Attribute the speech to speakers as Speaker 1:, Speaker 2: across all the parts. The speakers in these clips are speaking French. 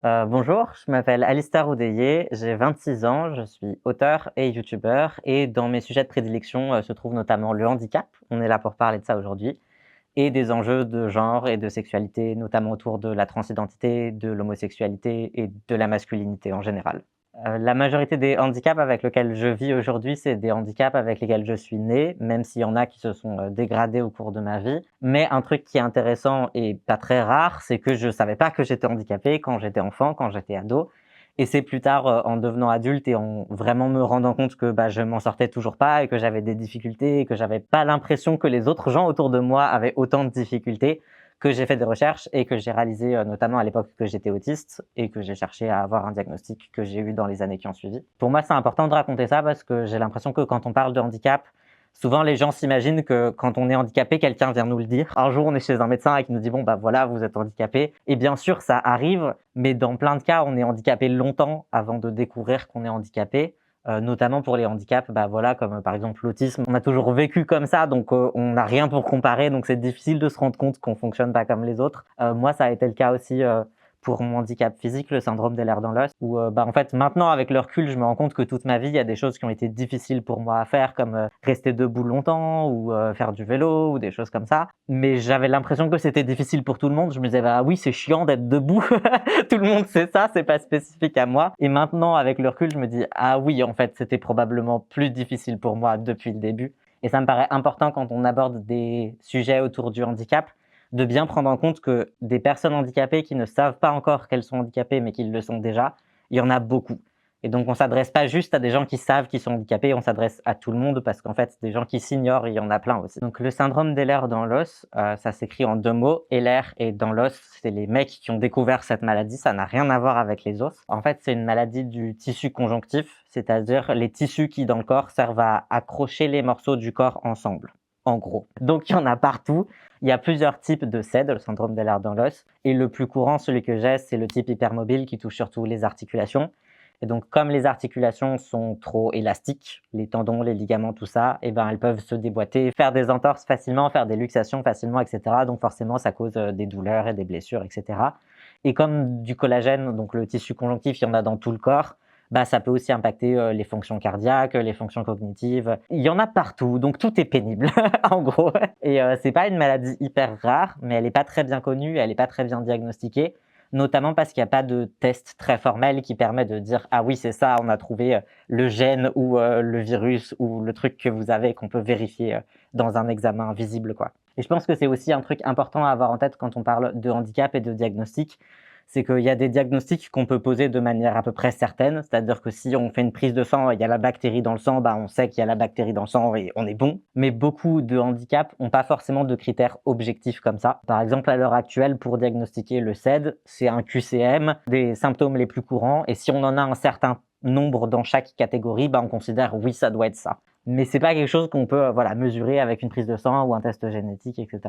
Speaker 1: Bonjour, je m'appelle Alistair Oudeye, j'ai 26 ans, je suis auteur et youtubeur et dans mes sujets de prédilection, se trouve notamment le handicap, on est là pour parler de ça aujourd'hui et des enjeux de genre et de sexualité, notamment autour de la transidentité, de l'homosexualité et de la masculinité en général. La majorité des handicaps avec lesquels je vis aujourd'hui, c'est des handicaps avec lesquels je suis né, même s'il y en a qui se sont, dégradés au cours de ma vie. Mais un truc qui est intéressant et pas très rare, c'est que je savais pas que j'étais handicapé quand j'étais enfant, quand j'étais ado et c'est plus tard, en devenant adulte et en vraiment me rendant compte que, bah, je m'en sortais toujours pas et que j'avais des difficultés et que j'avais pas l'impression que les autres gens autour de moi avaient autant de difficultés, que j'ai fait des recherches et que j'ai réalisé, notamment à l'époque que j'étais autiste et que j'ai cherché à avoir un diagnostic que j'ai eu dans les années qui ont suivi. Pour moi, c'est important de raconter ça parce que j'ai l'impression que quand on parle de handicap, souvent les gens s'imaginent que quand on est handicapé, quelqu'un vient nous le dire. Un jour, on est chez un médecin et qui nous dit: «Bon, bah, voilà, vous êtes handicapé» et bien sûr, ça arrive, mais dans plein de cas, on est handicapé longtemps avant de découvrir qu'on est handicapé. Notamment pour les handicaps, bah, voilà, comme, par exemple l'autisme. On a toujours vécu comme ça, donc on n'a rien pour comparer, donc c'est difficile de se rendre compte qu'on fonctionne pas comme les autres. Moi, ça a été le cas aussi, pour mon handicap physique, le syndrome d'Ehlers-Danlos, où, bah, en fait, maintenant, avec le recul, je me rends compte que toute ma vie, il y a des choses qui ont été difficiles pour moi à faire, comme, rester debout longtemps ou, faire du vélo ou des choses comme ça. Mais j'avais l'impression que c'était difficile pour tout le monde. Je me disais: «Bah oui, c'est chiant d'être debout, tout le monde sait ça, c'est pas spécifique à moi» et maintenant, avec le recul, je me dis: «Ah oui, en fait, c'était probablement plus difficile pour moi depuis le début» et ça me paraît important quand on aborde des sujets autour du handicap, de bien prendre en compte que des personnes handicapées qui ne savent pas encore qu'elles sont handicapées, mais qui le sont déjà, il y en a beaucoup. Et donc on s'adresse pas juste à des gens qui savent qu'ils sont handicapés, on s'adresse à tout le monde parce qu'en fait, des gens qui s'ignorent, il y en a plein aussi. Donc le syndrome d'Ehlers-Danlos, ça s'écrit en 2 mots. Ehlers et Danlos, c'est les mecs qui ont découvert cette maladie, ça n'a rien à voir avec les os. En fait, c'est une maladie du tissu conjonctif, c'est-à-dire les tissus qui dans le corps servent à accrocher les morceaux du corps ensemble, en gros. Donc il y en a partout. Il y a plusieurs types de SED, le syndrome d'Ehlers-Danlos, et le plus courant, celui que j'ai, c'est le type hypermobile qui touche surtout les articulations. Et donc, comme les articulations sont trop élastiques, les tendons, les ligaments, tout ça, et ben, elles peuvent se déboîter, faire des entorses facilement, faire des luxations facilement, etc. Donc, forcément, ça cause des douleurs et des blessures, etc. Et comme du collagène, donc le tissu conjonctif, il y en a dans tout le corps, bah, ça peut aussi impacter les fonctions cardiaques, les fonctions cognitives. Il y en a partout, donc tout est pénible, en gros. Et c'est pas une maladie hyper rare, mais elle est pas très bien connue, elle est pas très bien diagnostiquée, notamment parce qu'il n'y a pas de test très formel qui permet de dire ah oui c'est ça, on a trouvé le gène ou le virus ou le truc que vous avez qu'on peut vérifier dans un examen visible quoi. Et je pense que c'est aussi un truc important à avoir en tête quand on parle de handicap et de diagnostic, c'est qu'il y a des diagnostics qu'on peut poser de manière à peu près certaine, c'est-à-dire que si on fait une prise de sang et il y a la bactérie dans le sang, bah on sait qu'il y a la bactérie dans le sang et on est bon. Mais beaucoup de handicaps n'ont pas forcément de critères objectifs comme ça. Par exemple, à l'heure actuelle, pour diagnostiquer le SED, c'est un QCM des symptômes les plus courants et si on en a un certain nombre dans chaque catégorie, bah on considère oui ça doit être ça. Mais c'est pas quelque chose qu'on peut voilà, mesurer avec une prise de sang ou un test génétique, etc.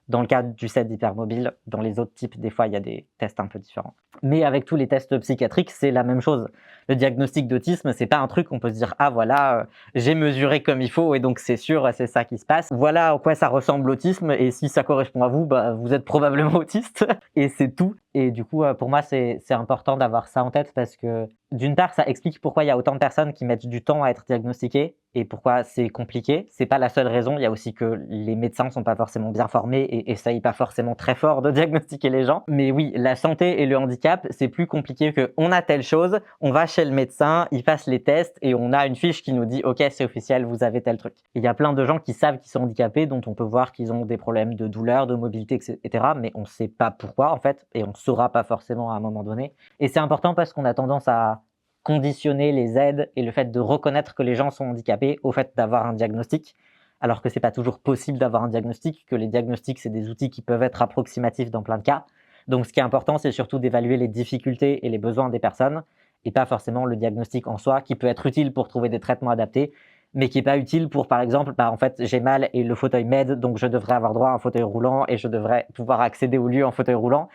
Speaker 1: Dans le cas du SED hypermobile, dans les autres types, des fois, il y a des tests un peu différents. Mais avec tous les tests psychiatriques, c'est la même chose. Le diagnostic d'autisme, c'est pas un truc qu'on peut se dire ah voilà, j'ai mesuré comme il faut et donc c'est sûr, c'est ça qui se passe. Voilà à quoi ça ressemble l'autisme et si ça correspond à vous, bah vous êtes probablement autiste et c'est tout. Et du coup, pour moi, c'est important d'avoir ça en tête parce que d'une part, ça explique pourquoi il y a autant de personnes qui mettent du temps à être diagnostiquées et pourquoi c'est compliqué. C'est pas la seule raison. Il y a aussi que les médecins sont pas forcément bien formés et essayent pas forcément très fort de diagnostiquer les gens. Mais oui, la santé et le handicap, c'est plus compliqué que on a telle chose, on va chez le médecin, il passe les tests et on a une fiche qui nous dit OK, c'est officiel, vous avez tel truc. Il y a plein de gens qui savent qu'ils sont handicapés, dont on peut voir qu'ils ont des problèmes de douleur, de mobilité, etc. Mais on sait pas pourquoi en fait et on saura pas forcément à un moment donné. Et c'est important parce qu'on a tendance à conditionner les aides et le fait de reconnaître que les gens sont handicapés au fait d'avoir un diagnostic, alors que c'est pas toujours possible d'avoir un diagnostic, que les diagnostics, c'est des outils qui peuvent être approximatifs dans plein de cas. Donc ce qui est important, c'est surtout d'évaluer les difficultés et les besoins des personnes, et pas forcément le diagnostic en soi, qui peut être utile pour trouver des traitements adaptés, mais qui n'est pas utile pour, par exemple, bah, en fait, j'ai mal et le fauteuil m'aide, donc je devrais avoir droit à un fauteuil roulant et je devrais pouvoir accéder au lieu en fauteuil roulant.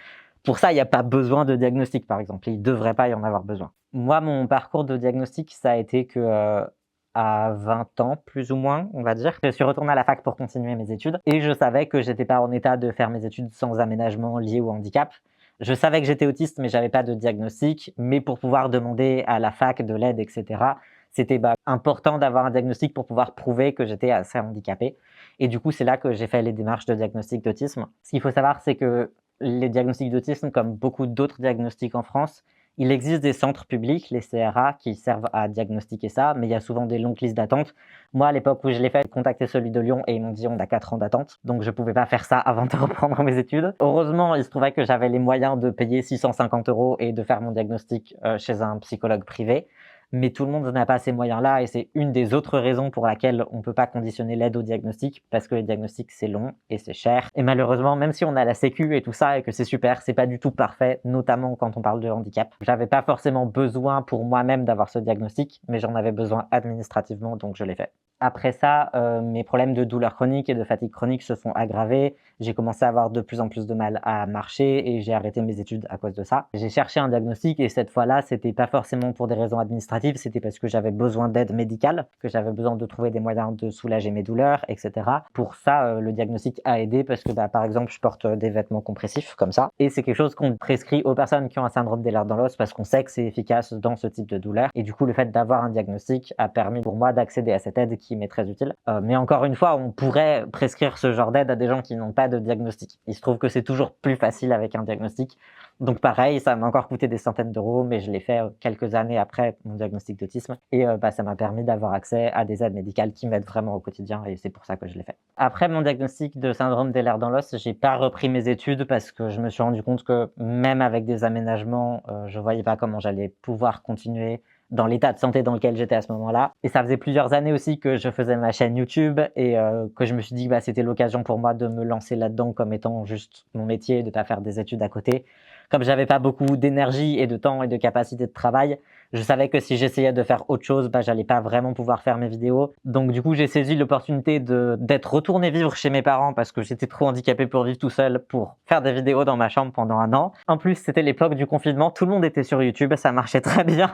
Speaker 1: Pour ça, il n'y a pas besoin de diagnostic, par exemple. Il ne devrait pas y en avoir besoin. Moi, mon parcours de diagnostic, ça a été que à 20 ans, plus ou moins, on va dire, je suis retourné à la fac pour continuer mes études et je savais que j'étais pas en état de faire mes études sans aménagement lié au handicap. Je savais que j'étais autiste, mais j'avais pas de diagnostic. Mais pour pouvoir demander à la fac de l'aide, et cetera, c'était, important d'avoir un diagnostic pour pouvoir prouver que j'étais assez handicapé. Et du coup, c'est là que j'ai fait les démarches de diagnostic d'autisme. Ce qu'il faut savoir, c'est que les diagnostics d'autisme, comme beaucoup d'autres diagnostics en France, il existe des centres publics, les CRA, qui servent à diagnostiquer ça, mais il y a souvent des longues listes d'attente. Moi, à l'époque où je l'ai fait, j'ai contacté celui de Lyon et ils m'ont dit on a 4 ans d'attente, donc je ne pouvais pas faire ça avant de reprendre mes études. Heureusement, il se trouvait que j'avais les moyens de payer 650 € et de faire mon diagnostic chez un psychologue privé. Mais tout le monde n'a pas ces moyens-là et c'est une des autres raisons pour laquelle on ne peut pas conditionner l'aide au diagnostic, parce que les diagnostics, c'est long et c'est cher. Et malheureusement, même si on a la sécu et tout ça et que c'est super, c'est pas du tout parfait, notamment quand on parle de handicap. J'avais pas forcément besoin pour moi-même d'avoir ce diagnostic, mais j'en avais besoin administrativement, donc je l'ai fait. Après ça, mes problèmes de douleur chronique et de fatigue chronique se sont aggravés. J'ai commencé à avoir de plus en plus de mal à marcher et j'ai arrêté mes études à cause de ça. J'ai cherché un diagnostic et cette fois-là, c'était pas forcément pour des raisons administratives, c'était parce que j'avais besoin d'aide médicale, que j'avais besoin de trouver des moyens de soulager mes douleurs, et cetera. Pour ça, le diagnostic a aidé parce que, par exemple, je porte des vêtements compressifs comme ça et c'est quelque chose qu'on prescrit aux personnes qui ont un syndrome d'Ehlers-Danlos parce qu'on sait que c'est efficace dans ce type de douleur. Et du coup, le fait d'avoir un diagnostic a permis pour moi d'accéder à cette aide qui m'est très utile. Mais encore une fois, on pourrait prescrire ce genre d'aide à des gens qui n'ont pas de diagnostic. Il se trouve que c'est toujours plus facile avec un diagnostic. Donc pareil, ça m'a encore coûté des centaines d'euros, mais je l'ai fait quelques années après mon diagnostic d'autisme. Et ça m'a permis d'avoir accès à des aides médicales qui m'aident vraiment au quotidien et c'est pour ça que je l'ai fait. Après mon diagnostic de syndrome d'Ehlers-Danlos, j'ai pas repris mes études parce que je me suis rendu compte que même avec des aménagements, je voyais pas comment j'allais pouvoir continuer dans l'état de santé dans lequel j'étais à ce moment-là. Et ça faisait plusieurs années aussi que je faisais ma chaîne YouTube et que je me suis dit que c'était l'occasion pour moi de me lancer là-dedans comme étant juste mon métier, de pas faire des études à côté. Comme j'avais pas beaucoup d'énergie et de temps et de capacité de travail, je savais que si j'essayais de faire autre chose, j'allais pas vraiment pouvoir faire mes vidéos. Donc du coup, j'ai saisi l'opportunité d'être retourné vivre chez mes parents parce que j'étais trop handicapé pour vivre tout seul pour faire des vidéos dans ma chambre pendant 1 an. En plus, c'était l'époque du confinement, tout le monde était sur YouTube, ça marchait très bien.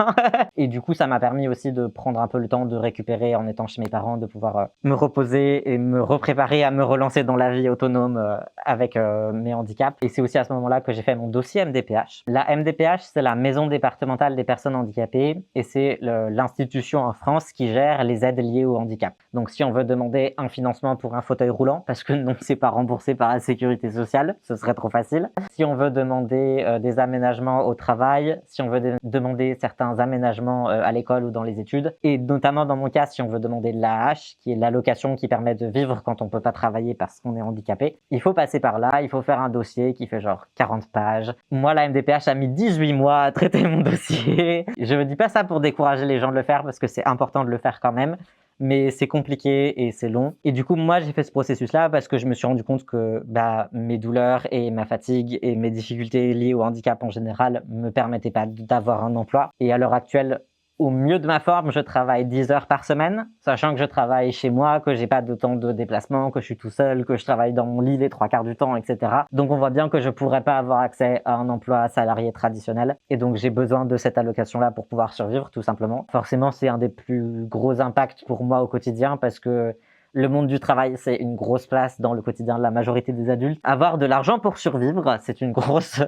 Speaker 1: Et du coup, ça m'a permis aussi de prendre un peu le temps de récupérer en étant chez mes parents, de pouvoir me reposer et me repréparer à me relancer dans la vie autonome avec mes handicaps. Et c'est aussi à ce moment-là que j'ai fait mon dossier MDPH. La MDPH, c'est la Maison départementale des personnes handicapées et c'est l'institution en France qui gère les aides liées au handicap. Donc si on veut demander un financement pour un fauteuil roulant, parce que non, c'est pas remboursé par la sécurité sociale, ce serait trop facile. Si on veut demander des aménagements au travail, si on veut demander certains aménagements à l'école ou dans les études, et notamment dans mon cas, si on veut demander de l'AAH, qui est l'allocation qui permet de vivre quand on peut pas travailler parce qu'on est handicapé, il faut passer par là, il faut faire un dossier qui fait genre 40 pages. Moi, la MDPH a mis 18 mois à traiter mon dossier. Je ne dis pas ça pour décourager les gens de le faire parce que c'est important de le faire quand même, mais c'est compliqué et c'est long. Et du coup, moi, j'ai fait ce processus-là parce que je me suis rendu compte que mes douleurs et ma fatigue et mes difficultés liées au handicap en général me permettaient pas d'avoir un emploi. Et à l'heure actuelle, au mieux de ma forme, je travaille 10 heures par semaine, sachant que je travaille chez moi, que j'ai pas de temps de déplacement, que je suis tout seul, que je travaille dans mon lit les 3/4 du temps, etc. Donc on voit bien que je pourrais pas avoir accès à un emploi salarié traditionnel. Et donc j'ai besoin de cette allocation-là pour pouvoir survivre, tout simplement. Forcément, c'est un des plus gros impacts pour moi au quotidien parce que le monde du travail, c'est une grosse place dans le quotidien de la majorité des adultes. Avoir de l'argent pour survivre, c'est une grosse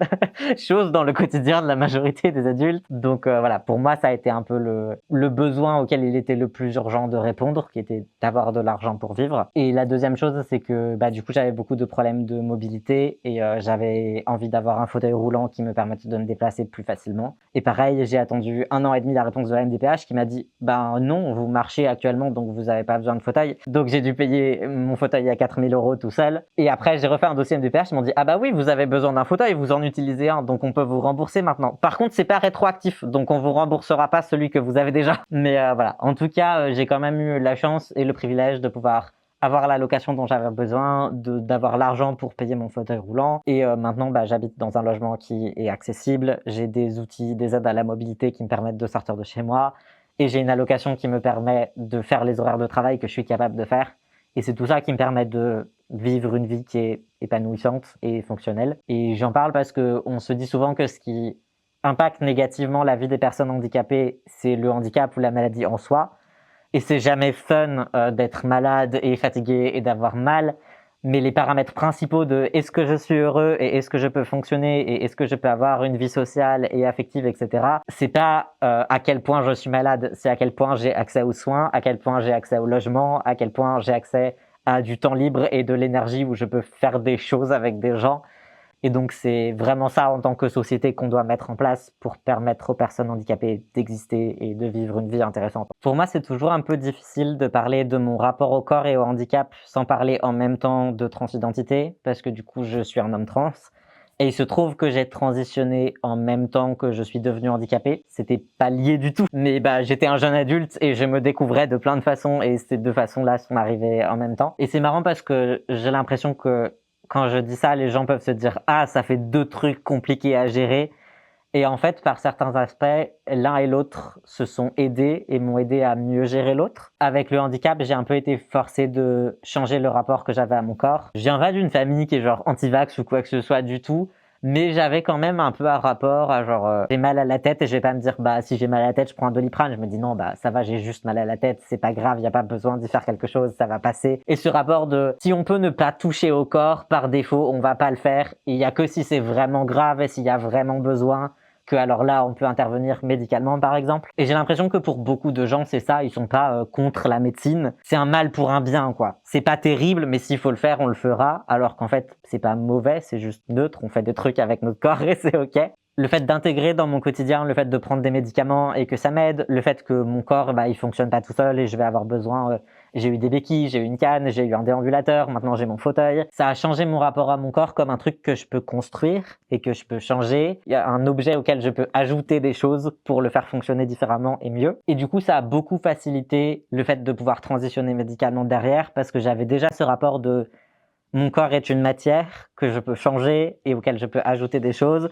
Speaker 1: chose dans le quotidien de la majorité des adultes. Donc voilà, pour moi, ça a été un peu le besoin auquel il était le plus urgent de répondre, qui était d'avoir de l'argent pour vivre. Et la deuxième chose, c'est que du coup, j'avais beaucoup de problèmes de mobilité et j'avais envie d'avoir un fauteuil roulant qui me permette de me déplacer plus facilement. Et pareil, j'ai attendu 1 an et demi la réponse de la MDPH qui m'a dit « non, vous marchez actuellement, donc vous n'avez pas besoin de fauteuil ». Donc j'ai dû payer mon fauteuil à 4 000 € tout seul. Et après, j'ai refait un dossier MDPH, ils m'ont dit « Ah oui, vous avez besoin d'un fauteuil, vous en utilisez un, donc on peut vous rembourser maintenant. Par contre, c'est pas rétroactif, donc on vous remboursera pas celui que vous avez déjà. » Mais voilà, en tout cas, j'ai quand même eu la chance et le privilège de pouvoir avoir l'allocation dont j'avais besoin, d'avoir l'argent pour payer mon fauteuil roulant. Et maintenant, j'habite dans un logement qui est accessible. J'ai des outils, des aides à la mobilité qui me permettent de sortir de chez moi. Et j'ai une allocation qui me permet de faire les horaires de travail que je suis capable de faire. Et c'est tout ça qui me permet de vivre une vie qui est épanouissante et fonctionnelle. Et j'en parle parce qu'on se dit souvent que ce qui impacte négativement la vie des personnes handicapées, c'est le handicap ou la maladie en soi. Et c'est jamais fun d'être malade et fatigué et d'avoir mal. Mais les paramètres principaux de est-ce que je suis heureux et est-ce que je peux fonctionner et est-ce que je peux avoir une vie sociale et affective, etc. C'est pas à quel point je suis malade, c'est à quel point j'ai accès aux soins, à quel point j'ai accès au logement, à quel point j'ai accès à du temps libre et de l'énergie où je peux faire des choses avec des gens. Et donc, c'est vraiment ça en tant que société qu'on doit mettre en place pour permettre aux personnes handicapées d'exister et de vivre une vie intéressante. Pour moi, c'est toujours un peu difficile de parler de mon rapport au corps et au handicap sans parler en même temps de transidentité, parce que du coup, je suis un homme trans. Et il se trouve que j'ai transitionné en même temps que je suis devenu handicapé. C'était pas lié du tout. Mais j'étais un jeune adulte et je me découvrais de plein de façons et ces deux façons-là sont arrivées en même temps. Et c'est marrant parce que j'ai l'impression que quand je dis ça, les gens peuvent se dire « Ah, ça fait deux trucs compliqués à gérer ». Et en fait, par certains aspects, l'un et l'autre se sont aidés et m'ont aidé à mieux gérer l'autre. Avec le handicap, j'ai un peu été forcé de changer le rapport que j'avais à mon corps. Je viens pas d'une famille qui est genre anti-vax ou quoi que ce soit du tout, mais j'avais quand même un peu un rapport à genre j'ai mal à la tête et je vais pas me dire si j'ai mal à la tête je prends un Doliprane. Je me dis non ça va, j'ai juste mal à la tête, c'est pas grave, y a pas besoin d'y faire quelque chose, ça va passer. Et ce rapport de si on peut ne pas toucher au corps par défaut, on va pas le faire. Il y a que si c'est vraiment grave et s'il y a vraiment besoin que alors là on peut intervenir médicalement par exemple. Et j'ai l'impression que pour beaucoup de gens c'est ça, ils sont pas contre la médecine, c'est un mal pour un bien quoi. C'est pas terrible mais s'il faut le faire on le fera, alors qu'en fait c'est pas mauvais, c'est juste neutre, on fait des trucs avec notre corps et c'est ok. Le fait d'intégrer dans mon quotidien, le fait de prendre des médicaments et que ça m'aide, le fait que mon corps il fonctionne pas tout seul et je vais avoir besoin j'ai eu des béquilles, j'ai eu une canne, j'ai eu un déambulateur, maintenant j'ai mon fauteuil. Ça a changé mon rapport à mon corps comme un truc que je peux construire et que je peux changer. Il y a un objet auquel je peux ajouter des choses pour le faire fonctionner différemment et mieux. Et du coup, ça a beaucoup facilité le fait de pouvoir transitionner médicalement derrière parce que j'avais déjà ce rapport de mon corps est une matière que je peux changer et auquel je peux ajouter des choses.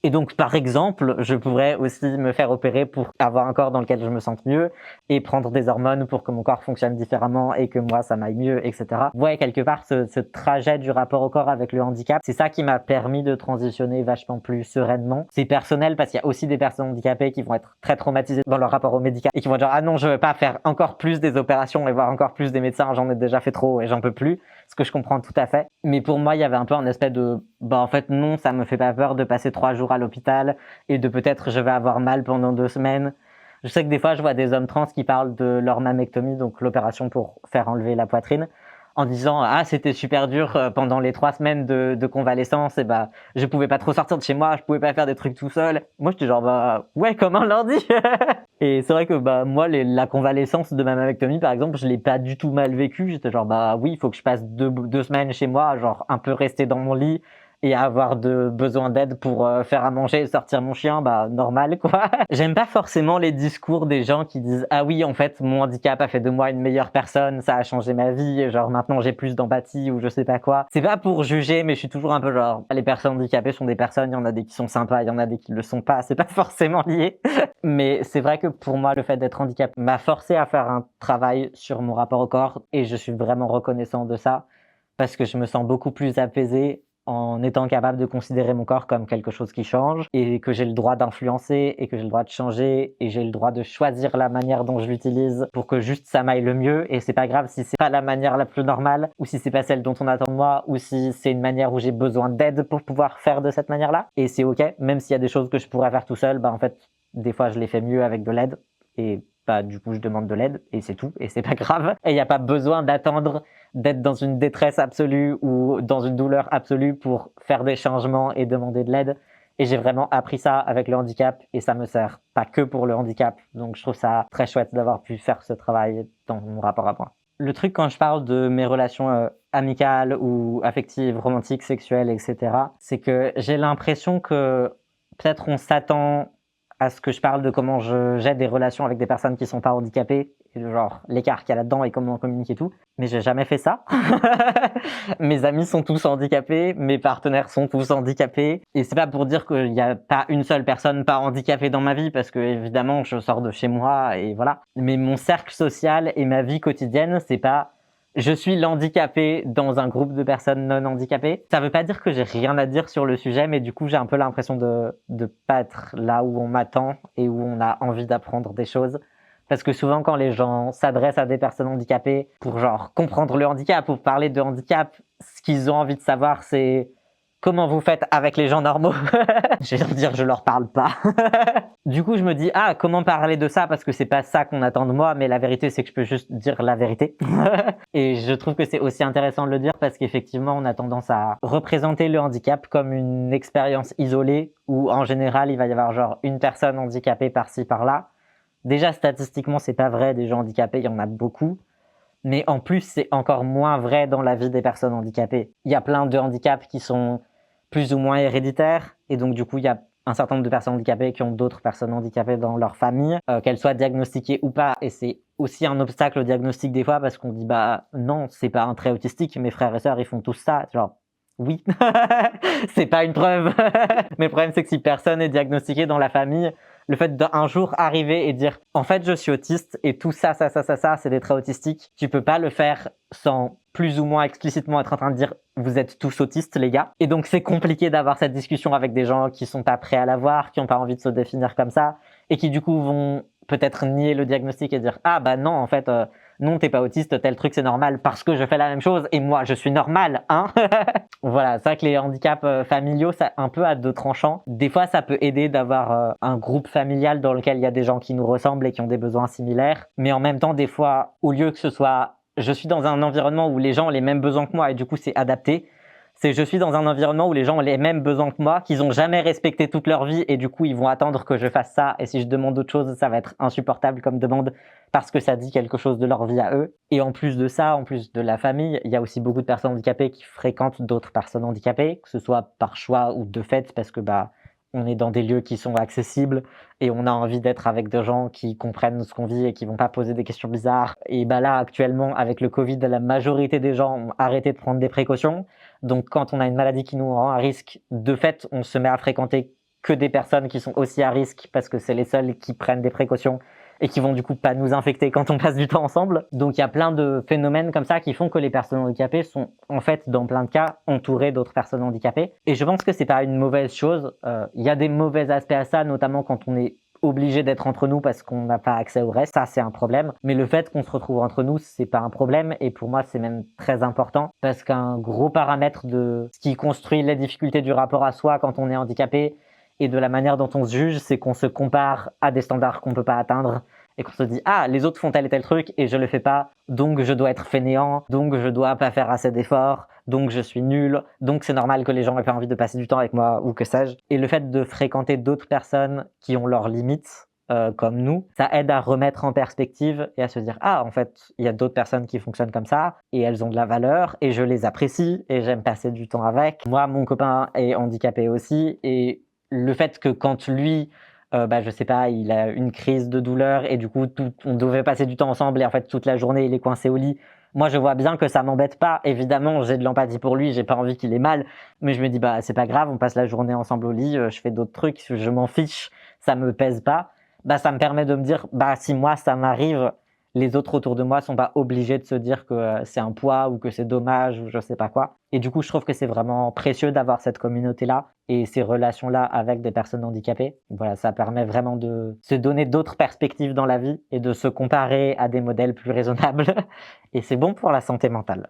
Speaker 1: Et donc, par exemple, je pourrais aussi me faire opérer pour avoir un corps dans lequel je me sente mieux et prendre des hormones pour que mon corps fonctionne différemment et que moi, ça m'aille mieux, etc. Ouais, quelque part, ce trajet du rapport au corps avec le handicap, c'est ça qui m'a permis de transitionner vachement plus sereinement. C'est personnel parce qu'il y a aussi des personnes handicapées qui vont être très traumatisées dans leur rapport au médical et qui vont dire « Ah non, je veux pas faire encore plus des opérations et voir encore plus des médecins, j'en ai déjà fait trop et j'en peux plus ». Ce que je comprends tout à fait. Mais pour moi, il y avait un peu un aspect de en fait non, ça me fait pas peur de passer 3 jours à l'hôpital et de peut-être je vais avoir mal pendant 2 semaines. Je sais que des fois je vois des hommes trans qui parlent de leur mammectomie, donc l'opération pour faire enlever la poitrine, en disant ah c'était super dur pendant les 3 semaines de convalescence et je pouvais pas trop sortir de chez moi, je pouvais pas faire des trucs tout seul. Moi j'étais genre ouais comme un lundi. Et c'est vrai que moi la convalescence de ma mammectomie par exemple je l'ai pas du tout mal vécu. J'étais genre oui il faut que je passe 2 semaines chez moi, genre un peu rester dans mon lit et avoir besoin d'aide pour faire à manger et sortir mon chien, normal quoi. J'aime pas forcément les discours des gens qui disent ah oui en fait mon handicap a fait de moi une meilleure personne, ça a changé ma vie, genre maintenant j'ai plus d'empathie ou je sais pas quoi. C'est pas pour juger mais je suis toujours un peu genre les personnes handicapées sont des personnes, il y en a des qui sont sympas, il y en a des qui le sont pas, c'est pas forcément lié. Mais c'est vrai que pour moi le fait d'être handicapé m'a forcé à faire un travail sur mon rapport au corps et je suis vraiment reconnaissant de ça parce que je me sens beaucoup plus apaisé en étant capable de considérer mon corps comme quelque chose qui change et que j'ai le droit d'influencer et que j'ai le droit de changer et j'ai le droit de choisir la manière dont je l'utilise pour que juste ça m'aille le mieux. Et c'est pas grave si c'est pas la manière la plus normale ou si c'est pas celle dont on attend de moi ou si c'est une manière où j'ai besoin d'aide pour pouvoir faire de cette manière-là. Et c'est ok, même s'il y a des choses que je pourrais faire tout seul, en fait des fois je les fais mieux avec de l'aide et du coup je demande de l'aide et c'est tout et c'est pas grave. Et il n'y a pas besoin d'attendre d'être dans une détresse absolue ou dans une douleur absolue pour faire des changements et demander de l'aide. Et j'ai vraiment appris ça avec le handicap et ça me sert pas que pour le handicap. Donc je trouve ça très chouette d'avoir pu faire ce travail dans mon rapport à moi. Le truc quand je parle de mes relations amicales ou affectives, romantiques, sexuelles, etc., c'est que j'ai l'impression que peut-être on s'attend à ce que je parle de comment j'ai des relations avec des personnes qui sont pas handicapées, et genre l'écart qu'il y a là-dedans et comment on communique et tout. Mais j'ai jamais fait ça. Mes amis sont tous handicapés, mes partenaires sont tous handicapés. Et c'est pas pour dire qu'il n'y a pas une seule personne pas handicapée dans ma vie, parce que évidemment je sors de chez moi et voilà. Mais mon cercle social et ma vie quotidienne, c'est pas je suis l'handicapé dans un groupe de personnes non handicapées. Ça veut pas dire que j'ai rien à dire sur le sujet, mais du coup, j'ai un peu l'impression de pas être là où on m'attend et où on a envie d'apprendre des choses. Parce que souvent, quand les gens s'adressent à des personnes handicapées pour genre comprendre le handicap ou parler de handicap, ce qu'ils ont envie de savoir, c'est comment vous faites avec les gens normaux. Je vais leur dire, je leur parle pas. Du coup, je me dis, ah, comment parler de ça? Parce que c'est pas ça qu'on attend de moi, mais la vérité, c'est que je peux juste dire la vérité. Et je trouve que c'est aussi intéressant de le dire parce qu'effectivement, on a tendance à représenter le handicap comme une expérience isolée où, en général, il va y avoir genre une personne handicapée par-ci, par-là. Déjà, statistiquement, c'est pas vrai, des gens handicapés, il y en a beaucoup. Mais en plus, c'est encore moins vrai dans la vie des personnes handicapées. Il y a plein de handicaps qui sont plus ou moins héréditaires, et donc du coup, il y a un certain nombre de personnes handicapées qui ont d'autres personnes handicapées dans leur famille, qu'elles soient diagnostiquées ou pas, et c'est aussi un obstacle au diagnostic des fois, parce qu'on dit, bah non, c'est pas un trait autistique, mes frères et sœurs, ils font tous ça, genre, oui, c'est pas une preuve. Mais le problème, c'est que si personne n'est diagnostiqué dans la famille, le fait d'un jour arriver et dire en fait je suis autiste et tout ça, c'est des traits autistiques, tu peux pas le faire sans plus ou moins explicitement être en train de dire vous êtes tous autistes les gars. Et donc c'est compliqué d'avoir cette discussion avec des gens qui sont pas prêts à l'avoir, qui ont pas envie de se définir comme ça et qui du coup vont peut-être nier le diagnostic et dire ah bah non en fait non t'es pas autiste, tel truc c'est normal parce que je fais la même chose et moi je suis normal hein. Voilà, c'est vrai que les handicaps familiaux, ça un peu à deux tranchants. Des fois, ça peut aider d'avoir un groupe familial dans lequel il y a des gens qui nous ressemblent et qui ont des besoins similaires. Mais en même temps, des fois, au lieu que ce soit je suis dans un environnement où les gens ont les mêmes besoins que moi et du coup c'est adapté, c'est je suis dans un environnement où les gens ont les mêmes besoins que moi, qu'ils ont jamais respecté toute leur vie et du coup ils vont attendre que je fasse ça et si je demande autre chose, ça va être insupportable comme demande parce que ça dit quelque chose de leur vie à eux. Et en plus de ça, en plus de la famille, il y a aussi beaucoup de personnes handicapées qui fréquentent d'autres personnes handicapées, que ce soit par choix ou de fait parce que bah on est dans des lieux qui sont accessibles et on a envie d'être avec des gens qui comprennent ce qu'on vit et qui vont pas poser des questions bizarres. Et bah là, actuellement, avec le Covid, la majorité des gens ont arrêté de prendre des précautions. Donc, quand on a une maladie qui nous rend à risque, de fait, on se met à fréquenter que des personnes qui sont aussi à risque parce que c'est les seules qui prennent des précautions et qui vont du coup pas nous infecter quand on passe du temps ensemble. Donc il y a plein de phénomènes comme ça qui font que les personnes handicapées sont en fait dans plein de cas entourées d'autres personnes handicapées. Et je pense que c'est pas une mauvaise chose. Il y a des mauvais aspects à ça, notamment quand on est obligé d'être entre nous parce qu'on n'a pas accès au reste, ça c'est un problème. Mais le fait qu'on se retrouve entre nous, c'est pas un problème et pour moi c'est même très important parce qu'un gros paramètre de ce qui construit les difficultés du rapport à soi quand on est handicapé et de la manière dont on se juge, c'est qu'on se compare à des standards qu'on peut pas atteindre et qu'on se dit ah les autres font tel et tel truc et je le fais pas, donc je dois être fainéant, donc je dois pas faire assez d'efforts, donc je suis nul, donc c'est normal que les gens aient pas envie de passer du temps avec moi ou que sais-je. Et le fait de fréquenter d'autres personnes qui ont leurs limites comme nous, ça aide à remettre en perspective et à se dire ah en fait il y a d'autres personnes qui fonctionnent comme ça et elles ont de la valeur et je les apprécie et j'aime passer du temps avec. Moi mon copain est handicapé aussi et le fait que quand lui je sais pas, il a une crise de douleur et du coup on devait passer du temps ensemble et en fait toute la journée il est coincé au lit. Moi je vois bien que ça m'embête pas, évidemment j'ai de l'empathie pour lui, j'ai pas envie qu'il ait mal, mais je me dis bah c'est pas grave, on passe la journée ensemble au lit, je fais d'autres trucs, je m'en fiche, ça me pèse pas. Bah ça me permet de me dire bah si moi ça m'arrive, les autres autour de moi sont pas obligés de se dire que c'est un poids ou que c'est dommage ou je sais pas quoi. Et du coup je trouve que c'est vraiment précieux d'avoir cette communauté là et ces relations-là avec des personnes handicapées. Voilà, ça permet vraiment de se donner d'autres perspectives dans la vie et de se comparer à des modèles plus raisonnables. Et c'est bon pour la santé mentale.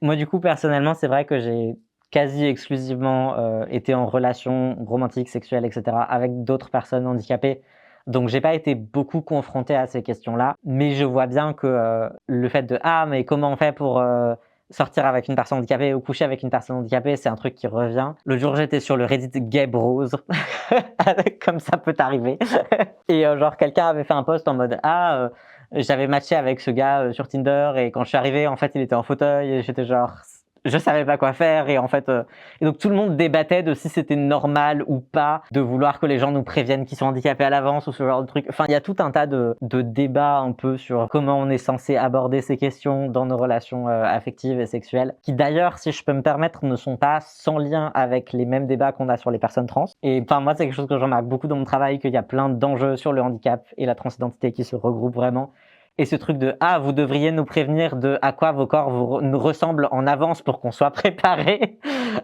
Speaker 1: Moi, du coup, personnellement, c'est vrai que j'ai quasi exclusivement été en relation romantique, sexuelle, etc. avec d'autres personnes handicapées. Donc, j'ai pas été beaucoup confronté à ces questions-là. Mais je vois bien que le fait de « Ah, mais comment on fait pour… sortir avec une personne handicapée ou coucher avec une personne handicapée, c'est un truc qui revient. Le jour, j'étais sur le Reddit Gay Bros, comme ça peut arriver. Et genre, quelqu'un avait fait un post en mode « Ah, j'avais matché avec ce gars sur Tinder et quand je suis arrivé, en fait, il était en fauteuil et j'étais genre… Je savais pas quoi faire et en fait… Et donc, tout le monde débattait de si c'était normal ou pas de vouloir que les gens nous préviennent qu'ils sont handicapés à l'avance ou ce genre de truc. Enfin, il y a tout un tas de débats un peu sur comment on est censé aborder ces questions dans nos relations affectives et sexuelles, qui d'ailleurs, si je peux me permettre, ne sont pas sans lien avec les mêmes débats qu'on a sur les personnes trans. Et enfin, moi, c'est quelque chose que je remarque beaucoup dans mon travail, qu'il y a plein d'enjeux sur le handicap et la transidentité qui se regroupent vraiment. Et ce truc de « Ah, vous devriez nous prévenir de à quoi vos corps nous ressemblent en avance pour qu'on soit préparé »,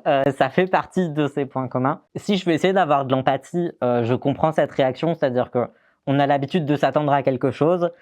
Speaker 1: ça fait partie de ces points communs. Si je veux essayer d'avoir de l'empathie, je comprends cette réaction, c'est-à-dire que on a l'habitude de s'attendre à quelque chose,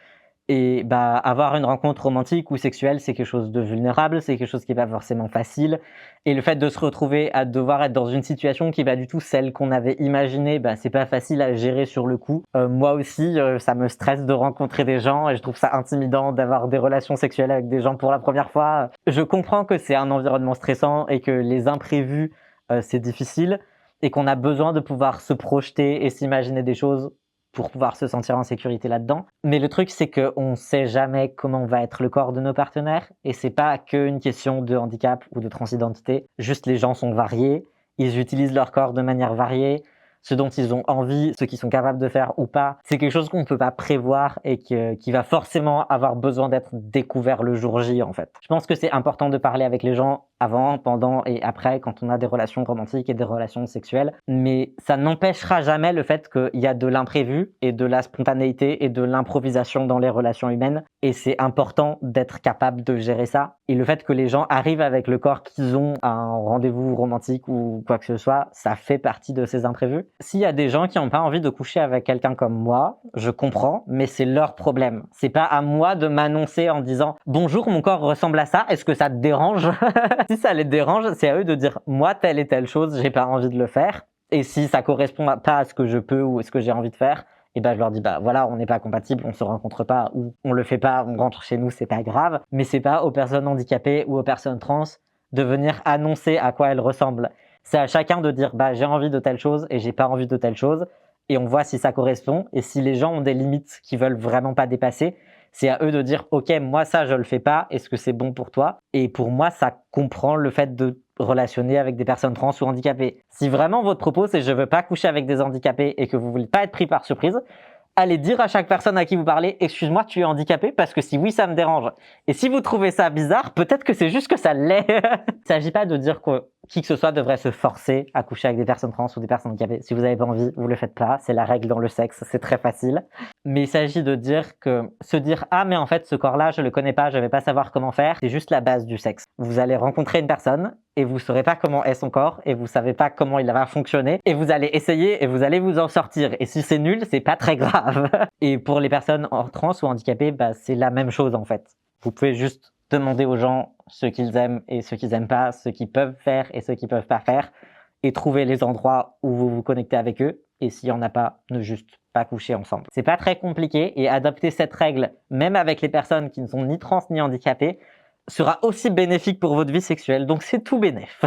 Speaker 1: Et bah, avoir une rencontre romantique ou sexuelle, c'est quelque chose de vulnérable, c'est quelque chose qui est pas forcément facile. Et le fait de se retrouver à devoir être dans une situation qui est pas du tout celle qu'on avait imaginée, bah, c'est pas facile à gérer sur le coup. Moi aussi, ça me stresse de rencontrer des gens et je trouve ça intimidant d'avoir des relations sexuelles avec des gens pour la première fois. Je comprends que c'est un environnement stressant et que les imprévus, c'est difficile et qu'on a besoin de pouvoir se projeter et s'imaginer des choses pour pouvoir se sentir en sécurité là-dedans. Mais le truc, c'est qu'on sait jamais comment va être le corps de nos partenaires et c'est pas qu'une question de handicap ou de transidentité. Juste les gens sont variés, ils utilisent leur corps de manière variée, ce dont ils ont envie, ce qu'ils sont capables de faire ou pas. C'est quelque chose qu'on ne peut pas prévoir et qui va forcément avoir besoin d'être découvert le jour J, en fait. Je pense que c'est important de parler avec les gens avant, pendant et après quand on a des relations romantiques et des relations sexuelles. Mais ça n'empêchera jamais le fait qu'il y a de l'imprévu et de la spontanéité et de l'improvisation dans les relations humaines. Et c'est important d'être capable de gérer ça. Et le fait que les gens arrivent avec le corps qu'ils ont à un rendez-vous romantique ou quoi que ce soit, ça fait partie de ces imprévus. S'il y a des gens qui n'ont pas envie de coucher avec quelqu'un comme moi, je comprends, mais c'est leur problème. C'est pas à moi de m'annoncer en disant « Bonjour, mon corps ressemble à ça, est-ce que ça te dérange ?» Si ça les dérange, c'est à eux de dire « Moi, telle et telle chose, j'ai pas envie de le faire. » Et si ça correspond pas à ce que je peux ou à ce que j'ai envie de faire, et ben je leur dis bah voilà, on n'est pas compatible, on se rencontre pas ou on le fait pas, on rentre chez nous, c'est pas grave. Mais c'est pas aux personnes handicapées ou aux personnes trans de venir annoncer à quoi elles ressemblent. C'est à chacun de dire bah j'ai envie de telle chose et j'ai pas envie de telle chose et on voit si ça correspond. Et si les gens ont des limites qu'ils veulent vraiment pas dépasser, c'est à eux de dire ok, moi ça je le fais pas, est-ce que c'est bon pour toi? Et pour moi ça comprend le fait de relationner avec des personnes trans ou handicapées. Si vraiment votre propos c'est je veux pas coucher avec des handicapés et que vous voulez pas être pris par surprise, allez dire à chaque personne à qui vous parlez « Excuse-moi, tu es handicapé ?» parce que si oui, ça me dérange. Et si vous trouvez ça bizarre, peut-être que c'est juste que ça l'est. Il ne s'agit pas de dire que qui que ce soit devrait se forcer à coucher avec des personnes trans ou des personnes handicapées. Si vous n'avez pas envie, vous le faites pas. C'est la règle dans le sexe, c'est très facile. Mais il s'agit de dire que se dire « Ah, mais en fait, ce corps-là, je le connais pas, je vais pas savoir comment faire », c'est juste la base du sexe. Vous allez rencontrer une personne et vous saurez pas comment est son corps et vous savez pas comment il va fonctionner et vous allez essayer et vous allez vous en sortir. Et si c'est nul, c'est pas très grave. Et pour les personnes trans ou handicapées, bah, c'est la même chose en fait. Vous pouvez juste demander aux gens ce qu'ils aiment et ce qu'ils aiment pas, ce qu'ils peuvent faire et ce qu'ils peuvent pas faire et trouver les endroits où vous vous connectez avec eux. Et s'il y en a pas, ne juste pas coucher ensemble. C'est pas très compliqué et adopter cette règle, même avec les personnes qui ne sont ni trans ni handicapées, sera aussi bénéfique pour votre vie sexuelle. Donc c'est tout bénef.